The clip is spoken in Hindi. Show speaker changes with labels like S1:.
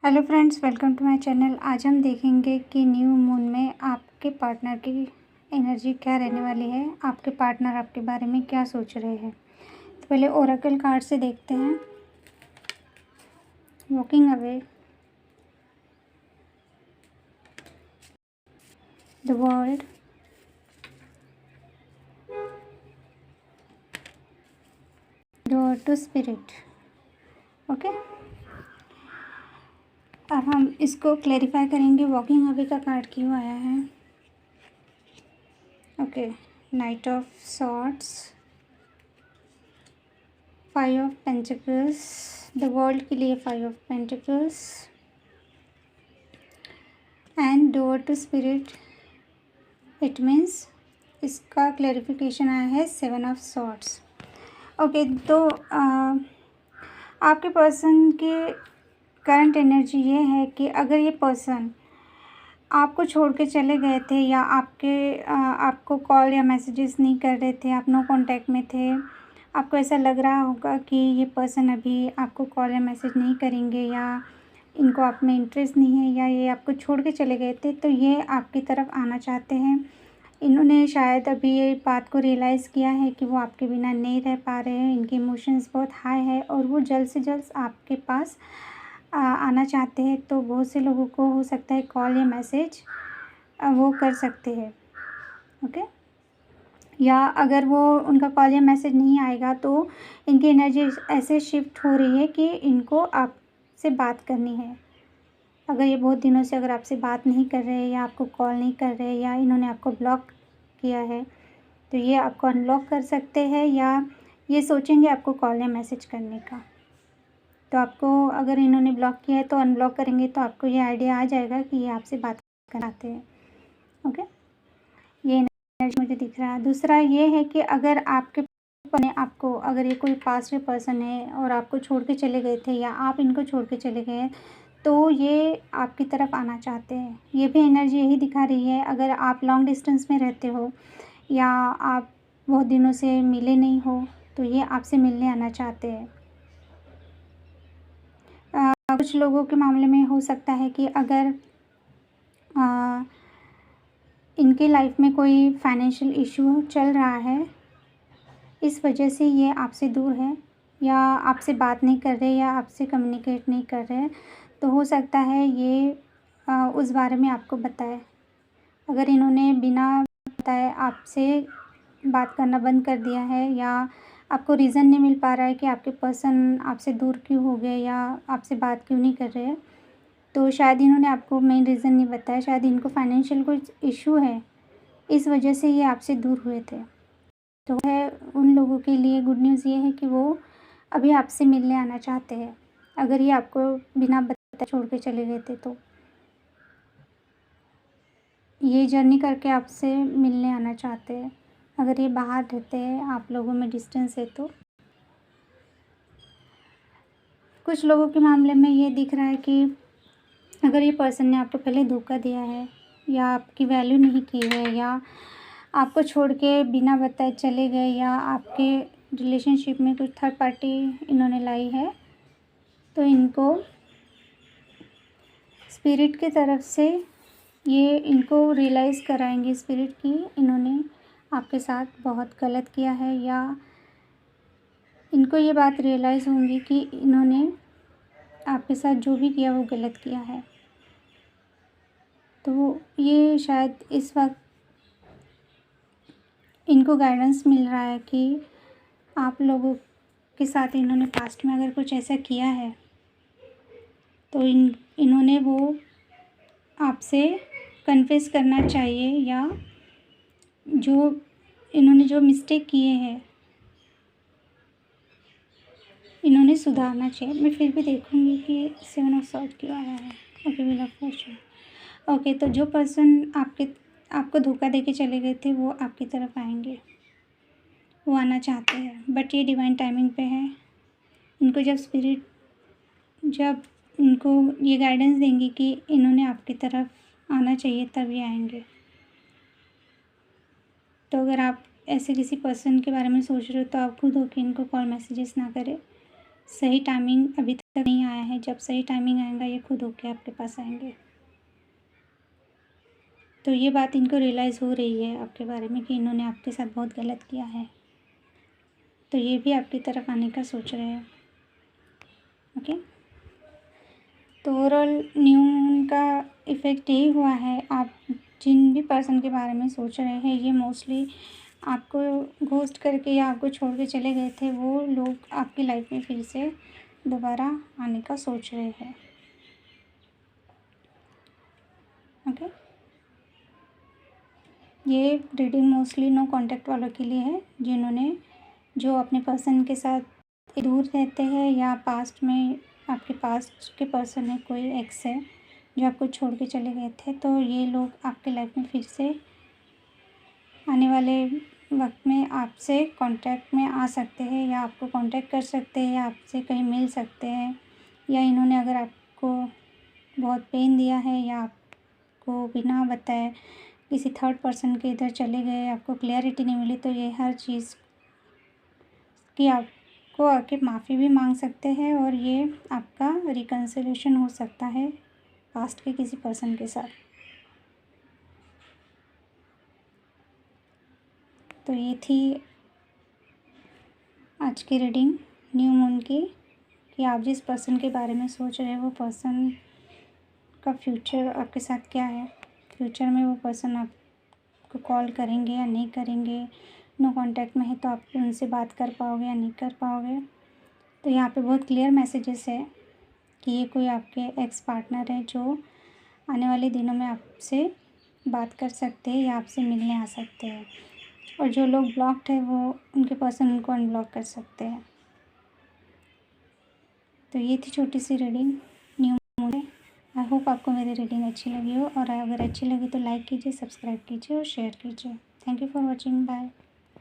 S1: Hello friends, welcome to my channel. आज हम देखेंगे कि न्यू मून में आपके पार्टनर की एनर्जी क्या रहने वाली है, आपके पार्टनर आपके बारे में क्या सोच रहे हैं। तो पहले ओरेकल कार्ड से देखते हैं। Walking away, the world, door to spirit. Okay, अब हम इसको क्लैरिफाई करेंगे वॉकिंग अवे का कार्ड क्यों आया है। Okay, knight of swords, 5 of pentacles, the world के लिए 5 of pentacles and door to spirit. It means इसका क्लैरिफिकेशन आया है 7 ऑफ सॉर्ड्स। ओके, तो आपके पर्सन की करंट एनर्जी ये है कि अगर ये पर्सन आपको छोड़ के चले गए थे या आपको कॉल या मैसेजेस नहीं कर रहे थे, आप नो कांटेक्ट में थे, आपको ऐसा लग रहा होगा कि ये पर्सन अभी आपको कॉल या मैसेज नहीं करेंगे या इनको आप में इंटरेस्ट नहीं है या ये आपको छोड़ के चले गए थे, तो ये आपकी तरफ आना चाहते हैं। इन्होंने शायद अभी ये बात को रियलाइज़ किया है कि वो आपके बिना नहीं रह पा रहे हैं। इनके इमोशंस बहुत हाई है और वो जल्द से जल्द आपके पास आना चाहते हैं। तो बहुत से लोगों को हो सकता है कॉल या मैसेज वो कर सकते हैं। ओके, या अगर वो उनका कॉल या मैसेज नहीं आएगा तो इनकी एनर्जी ऐसे शिफ्ट हो रही है कि इनको आपसे बात करनी है। अगर ये बहुत दिनों से अगर आपसे बात नहीं कर रहे या आपको कॉल नहीं कर रहे या इन्होंने आपको ब्लॉक किया है, तो ये आपको अनब्लॉक कर सकते हैं या ये सोचेंगे आपको कॉल या मैसेज करने का। तो आपको अगर इन्होंने ब्लॉक किया है तो अनब्लॉक करेंगे तो आपको ये आइडिया आ जाएगा कि ये आपसे बात कराते हैं। ओके, ये एनर्जी मुझे दिख रहा है। दूसरा ये है कि अगर आपको अगर ये कोई पास्ट पर्सन है और आपको छोड़ के चले गए थे या आप इनको छोड़ के चले गए हैं, तो ये आपकी तरफ आना चाहते हैं। ये भी एनर्जी यही दिखा रही है। अगर आप लॉन्ग डिस्टेंस में रहते हो या आप बहुत दिनों से मिले नहीं हो, तो ये आपसे मिलने आना चाहते हैं। कुछ लोगों के मामले में हो सकता है कि अगर इनके लाइफ में कोई फाइनेंशियल इशू चल रहा है, इस वजह से ये आपसे दूर है या आपसे बात नहीं कर रहे या आपसे कम्युनिकेट नहीं कर रहे, तो हो सकता है ये उस बारे में आपको बताए। अगर इन्होंने बिना बताए आपसे बात करना बंद कर दिया है या आपको रीज़न नहीं मिल पा रहा है कि आपके पर्सन आपसे दूर क्यों हो गए या आपसे बात क्यों नहीं कर रहे, तो शायद इन्होंने आपको मेन रीज़न नहीं बताया। शायद इनको फाइनेंशियल कुछ इशू है, इस वजह से ये आपसे दूर हुए थे। तो है उन लोगों के लिए गुड न्यूज़ ये है कि वो अभी आपसे मिलने आना चाहते हैं। अगर ये आपको बिना बताए छोड़ के चले गए थे, तो ये जर्नी करके आपसे मिलने आना चाहते हैं। अगर ये बाहर रहते हैं, आप लोगों में डिस्टेंस है, तो कुछ लोगों के मामले में ये दिख रहा है कि अगर ये पर्सन ने आपको पहले धोखा दिया है या आपकी वैल्यू नहीं की है या आपको छोड़ के बिना बताए चले गए या आपके रिलेशनशिप में कुछ थर्ड पार्टी इन्होंने लाई है, तो इनको स्पिरिट की तरफ से ये इनको रियलाइज़ कराएंगे स्पिरिट की इन्होंने आपके साथ बहुत गलत किया है या इनको ये बात रियलाइज़ होंगी कि इन्होंने आपके साथ जो भी किया वो गलत किया है। तो ये शायद इस वक्त इनको गाइडेंस मिल रहा है कि आप लोगों के साथ इन्होंने पास्ट में अगर कुछ ऐसा किया है, तो इन्होंने वो आपसे कन्फेस करना चाहिए या जो इन्होंने जो मिस्टेक किए हैं इन्होंने सुधारना चाहिए। मैं फिर भी देखूँगी कि 7 ऑफ सॉर्ड क्यों आया है। Okay, wheel of Fortune. Okay, तो जो पर्सन आपको धोखा देके चले गए थे वो आपकी तरफ आएंगे, वो आना चाहते हैं, बट ये डिवाइन टाइमिंग पे है। इनको जब इनको ये गाइडेंस देंगी कि इन्होंने आपकी तरफ आना चाहिए, तब ये आएंगे। तो अगर आप ऐसे किसी पर्सन के बारे में सोच रहे हो, तो आप खुद होके इनको कॉल मैसेजेस ना करें। सही टाइमिंग अभी तक नहीं आया है। जब सही टाइमिंग आएगा ये खुद होके आपके पास आएंगे। तो ये बात इनको रियलाइज़ हो रही है आपके बारे में कि इन्होंने आपके साथ बहुत गलत किया है, तो ये भी आपकी तरफ आने का सोच रहे हैं। ओके, तो ओवरऑल न्यू मून का इफ़ेक्ट यही हुआ है। आप जिन भी पर्सन के बारे में सोच रहे हैं, ये मोस्टली आपको घोस्ट करके या आपको छोड़ के चले गए थे, वो लोग आपकी लाइफ में फिर से दोबारा आने का सोच रहे हैं। ओके, ये रीडिंग मोस्टली नो कांटेक्ट वालों के लिए है, जिन्होंने जो अपने पर्सन के साथ दूर रहते हैं या पास्ट में आपके पास्ट के पर्सन है, कोई एक्स है जो आपको छोड़ के चले गए थे, तो ये लोग आपके लाइफ में फिर से आने वाले वक्त में आपसे कांटेक्ट में आ सकते हैं या आपको कांटेक्ट कर सकते हैं या आपसे कहीं मिल सकते हैं। या इन्होंने अगर आपको बहुत पेन दिया है या आपको बिना बताए किसी थर्ड पर्सन के इधर चले गए, आपको क्लैरिटी नहीं मिली, तो ये हर चीज़ की आपको आके माफ़ी भी मांग सकते हैं और ये आपका रिकन्सिलिएशन हो सकता है पास्ट के किसी पर्सन के साथ। तो ये थी आज की रीडिंग न्यू मून की, कि आप जिस पर्सन के बारे में सोच रहे हैं वो पर्सन का फ्यूचर आपके साथ क्या है। फ्यूचर में वो पर्सन आपको कॉल करेंगे या नहीं करेंगे, नो कांटेक्ट में है तो आप उनसे बात कर पाओगे या नहीं कर पाओगे। तो यहाँ पे बहुत क्लियर मैसेजेस है कि ये कोई आपके एक्स पार्टनर है जो आने वाले दिनों में आपसे बात कर सकते हैं या आपसे मिलने आ सकते हैं, और जो लोग ब्लॉक्ड है वो उनके पर्सन उनको अनब्लॉक कर सकते हैं। तो ये थी छोटी सी रीडिंग न्यू मून है। आई होप आपको मेरी रीडिंग अच्छी लगी हो, और अगर अच्छी लगी तो लाइक कीजिए, सब्सक्राइब कीजिए और शेयर कीजिए। Thank you for watching, bye.